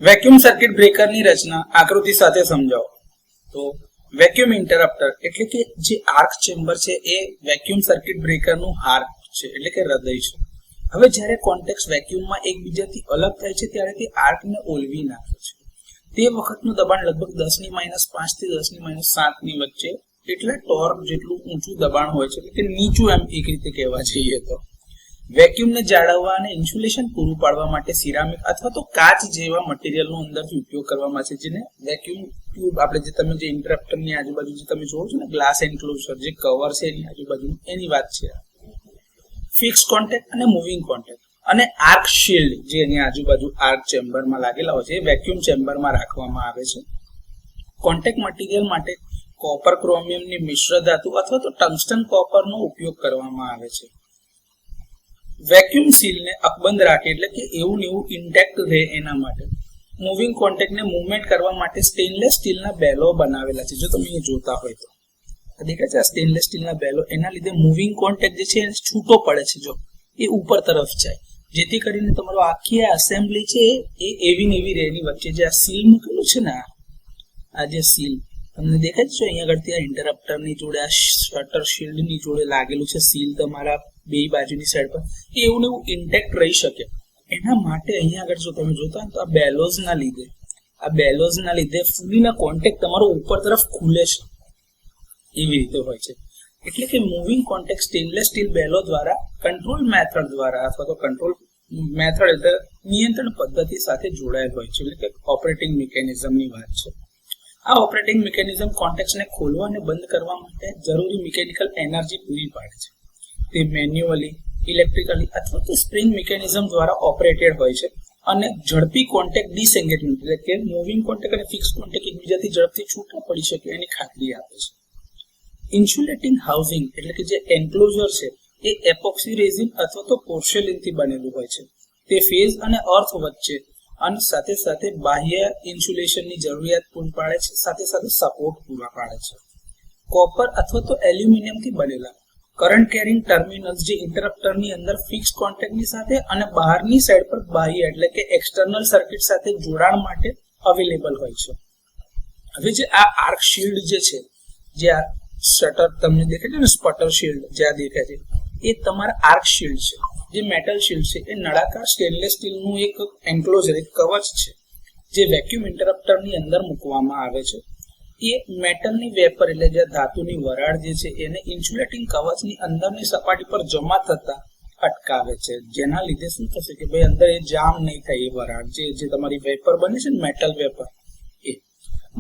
Vacuum circuit બ્રેકરની રચના આકૃતિ સાથે સમજાવો. તો વેક્યુમ ઇન્ટરપ્ટર એટલે કે જે આર્ક ચેમ્બર છે એ વેક્યુમ સર્કિટ બ્રેકરનું હાર્ટ છે એટલે કે હૃદય છે. હવે જ્યારે કોન્ટેક્ટ વેક્યુમમાં એકબીજાથી અલગ થાય છે ત્યારે તે આર્કને ઓલવી નાખે છે. તે વખતનું દબાણ લગભગ 10-5 થી 10-7 ની વચ્ચે એટલા ટોર્ક જેટલું ઊંચું દબાણ હોય છે એટલે કે નીચું એમ એક રીતે કહેવા જઈએ તો. વેક્યુમને જાળવવા અને ઇન્સ્યુલેશન પૂરું પાડવા માટે સિરામિક અથવા તો કાચ જેવા મટીરિયલનો અંદરથી ઉપયોગ કરવામાં આવે છે, જેને વેક્યુમ ટ્યુબ આપણે જે તમે જે ઇન્ટરપ્ટરની આજુબાજુ જે તમે જોવો છો ને ગ્લાસ એન્ક્લોઝર જે કવર છે એની આજુબાજુ એની વાત છે. ફિક્સ કોન્ટેક્ટ અને મૂવિંગ કોન્ટેક્ટ અને આર્ક શિલ્ડ જે એની આજુબાજુ આર્ક ચેમ્બરમાં લાગેલા હોય છે એ વેક્યુમ ચેમ્બરમાં રાખવામાં આવે છે. કોન્ટેક્ટ મટીરિયલ માટે કોપર ક્રોમિયમની મિશ્ર ધાતુ અથવા તો ટંગસ્ટન કોપરનો ઉપયોગ કરવામાં આવે છે. વેક્યુમ સીલને અકબંધ રાખે એટલે કે એવું ને એવું ઇન્ટેક્ટ રહે એના માટે મૂવિંગ કોન્ટેક્ટને મૂવમેન્ટ કરવા માટે સ્ટેનલેસ સ્ટીલના બેલો બનાવેલા છે. જો તમે એ જોતા હોય તો દેખાય છે આ સ્ટેનલેસ સ્ટીલના બેલો, એના લીધે મૂવિંગ કોન્ટેક્ટ જે છે એ છૂટો પડે છે, જો એ ઉપર તરફ જાય, જેથી કરીને તમારો આખી આ એસેમ્બલી છે એ એવી ને એવી રેની વચ્ચે જે આ સીલ મૂકેલું છે ને આ જે સીલ તમને દેખાય છે અહીંયા આગળથી આ ઇન્ટરપ્ટરની જોડે આ શટર શિલ્ડની જોડે લાગેલું છે સીલ તમારા બે બાજુની સાઈડ પર, એ એવું ને એવું ઇન્ટેક્ટ રહી શકે એના માટે અહીંયા આગળ જો તમે જોતા હોય તો આ બેલોઝના લીધે ફૂલીના કોન્ટેક્ટ તમારો ઉપર તરફ ખુલે છે એવી રીતે હોય છે. એટલે કે moving contact stainless steel bellow દ્વારા કંટ્રોલ મેથડ દ્વારા અથવા તો કંટ્રોલ મેથડ એટલે નિયંત્રણ પદ્ધતિ સાથે જોડાયેલ હોય છે, એટલે કે ઓપરેટિંગ મિકેનિઝમની વાત છે. આ ઓપરેટિંગ મિકેનિઝમ કોન્ટેક્ટને ખોલવા અને બંધ કરવા માટે જરૂરી મિકેનિકલ એનર્જી પૂરી પાડે છે. તે મેન્યુઅલી, ઇલેક્ટ્રિકલી અથવા તો સ્પ્રિંગ મિકેનિઝમ દ્વારા ઓપરેટેડ હોય છે અને ઝડપી કોન્ટેક્ટ ડિસએંગેજમેન્ટ એટલે કે મૂવિંગ કોન્ટેક્ટ અને ફિક્સ કોન્ટેક્ટ એકબીજાથી ઝડપથી છૂટા પડી શકે એની ખાતરી આપે છે. ઇન્સ્યુલેટિંગ હાઉસિંગ એટલે કે જે એન્ક્લોઝર છે એ એપોક્સી રેઝિન અથવા તો પોર્સેલિનથી બનેલું હોય છે. તે ફેઝ અને અર્થ વચ્ચે અને સાથે સાથે બાહ્ય ઇન્સ્યુલેશનની જરૂરિયાત પૂરી પાડે છે, સાથે સાથે સપોર્ટ પૂરા પાડે છે. કોપર અથવા તો એલ્યુમિનિયમથી બનેલા કરંટ કેરિંગ ટર્મિનલ્સ જે ઇન્ટરપ્ટરની અંદર ફિક્સ કોન્ટેક્ટની સાથે અને બહારની સાઈડ પર બાહ્ય એટલે કે એક્સટર્નલ સર્કિટ સાથે જોડાણ માટે અવેલેબલ હોય છે. હવે જે આ આર્ક શિલ્ડ જે છે, જે આ શટર તમને દેખાય છે ને સ્પટર શિલ્ડ જે આ દેખાય છે એ તમારા આર્ક શિલ્ડ છે. જે મેટલ શિલ્ડ છે એ નળાકાર સ્ટેનલેસ સ્ટીલનું એક એન્ક્લોઝર એક કવચ છે જે વેક્યુમ ઇન્ટરપ્ટરની અંદર મૂકવામાં આવે છે. એ મેટલની વેપર એટલે જે ધાતુની વરાળ જે છે એને ઇન્સ્યુલેટિંગ કવચની અંદરની સપાટી પર જમા થતા અટકાવે છે, જેના લીધે શું થશે કે ભાઈ અંદર એ જામ નહીં થાય. એ વરાળ જે તમારી વેપર બને છે ને મેટલ વેપર એ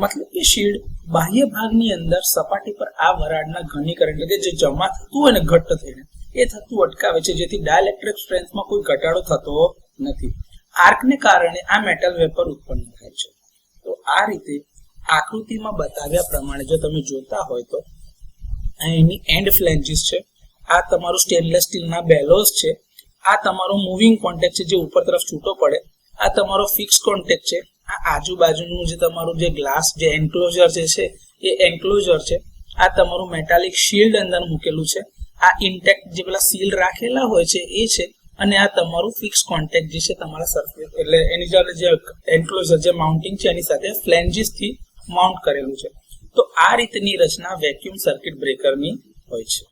મતલબ કે શિલ્ડ બાહ્ય ભાગની અંદર સપાટી પર આ વરાળના ઘનીકરણ એટલે કે જે જમા થતું હોય ને ઘટ્ટ થઈને એ થતું અટકાવે છે, જેથી ડાઇલેક્ટ્રિક સ્ટ્રેન્થમાં કોઈ ઘટાડો થતો નથી. આર્કને કારણે આ મેટલ વેપર ઉત્પન્ન થાય છે. તો આ રીતે આકૃતિમાં બતાવ્યા પ્રમાણે જો તમે જોતા હોય તો એની એન્ડ ફ્લેન્જીસ છે, આ તમારું સ્ટેનલેસ સ્ટીલના બેલોઝ છે, આ તમારો મૂવિંગ કોન્ટેક્ટ છે જે ઉપર તરફ છૂટો પડે, આ તમારો ફિક્સ કોન્ટેક્ટ છે, આ આજુબાજુનું જે તમારું જે ગ્લાસ જે એન્ક્લોઝર જે છે એ એન્ક્લોઝર છે, આ તમારું મેટાલિક શિલ્ડ અંદર મૂકેલું છે, આ ઇન્ટેક્ટ જે પેલા સીલ રાખેલા હોય છે એ છે, અને આ તમારું ફિક્સ કોન્ટેક્ટ જે છે તમારા સરફેસ એટલે એની જે એન્ક્લોઝર જે માઉન્ટિંગ છે એની સાથે ફ્લેન્જીસ થી માઉન્ટ કરેલું છે. તો આ રીતની રચના વેક્યુમ સર્કિટ બ્રેકરની હોય છે.